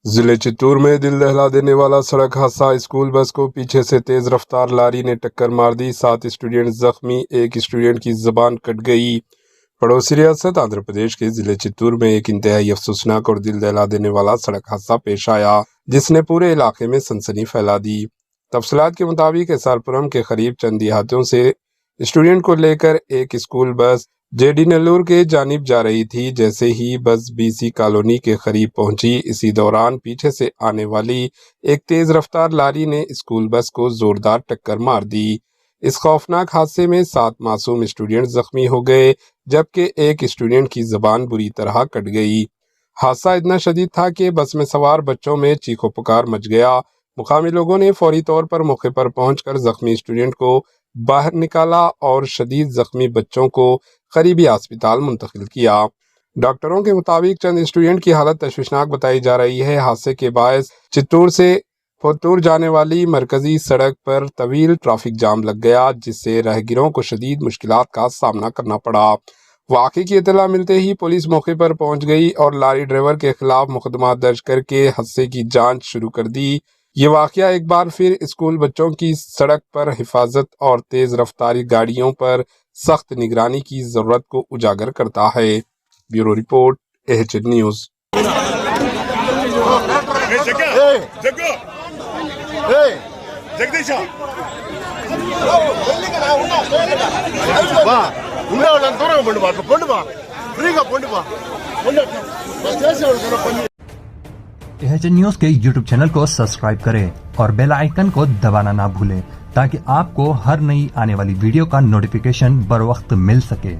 ضلع چتور میں دل دہلا دینے والا سڑک حادثہ، اسکول بس کو پیچھے سے تیز رفتار لاری نے ٹکر مار دی، 7 اسٹوڈنٹ زخمی، ایک اسٹوڈنٹ کی زبان کٹ گئی۔ پڑوسی ریاست آندھرا پردیش کے ضلع چتور میں ایک انتہائی افسوسناک اور دل دہلا دینے والا سڑک حادثہ پیش آیا جس نے پورے علاقے میں سنسنی پھیلا دی۔ تفصیلات کے مطابق ایس آر پورم کے قریب چند دیہاتوں سے اسٹوڈنٹ کو لے کر ایک school bus J D Nellore کے جانب جا رہی تھی۔ جیسے ہی بس بی سی کالونی کے قریب پہنچی، اسی دوران پیچھے سے آنے والی ایک تیز رفتار لاری نے اسکول بس کو زوردار ٹکر مار دی۔ اس خوفناک حادثے میں 7 معصوم اسٹوڈنٹ زخمی ہو گئے جبکہ ایک اسٹوڈنٹ کی زبان بری طرح کٹ گئی۔ حادثہ اتنا شدید تھا کہ بس میں سوار بچوں میں چیخو پکار مچ گیا۔ مقامی لوگوں نے فوری طور پر موقع پر پہنچ کر زخمی اسٹوڈنٹ کو باہر نکالا اور شدید زخمی بچوں کو قریبی ہسپتال منتقل کیا۔ ڈاکٹروں کے مطابق چند اسٹوڈنٹ کی حالت تشویشناک بتائی جا رہی ہے۔ حادثے کے باعث چتور سے پھوتور جانے والی مرکزی سڑک پر طویل ٹریفک جام لگ گیا جس سے راہگیروں کو شدید مشکلات کا سامنا کرنا پڑا۔ واقعے کی اطلاع ملتے ہی پولیس موقع پر پہنچ گئی اور لاری ڈرائیور کے خلاف مقدمہ درج کر کے حادثے کی جانچ شروع کر دی۔ یہ واقعہ ایک بار پھر اسکول بچوں کی سڑک پر حفاظت اور تیز رفتاری گاڑیوں پر سخت نگرانی کی ضرورت کو اجاگر کرتا ہے۔ Bureau report AHN news. AHN news کے یوٹیوب چینل کو سبسکرائب کریں اور بیل آئیکن کو دبانا نہ بھولیں تاکہ آپ کو ہر نئی آنے والی ویڈیو کا نوٹیفیکیشن بر وقت مل سکے۔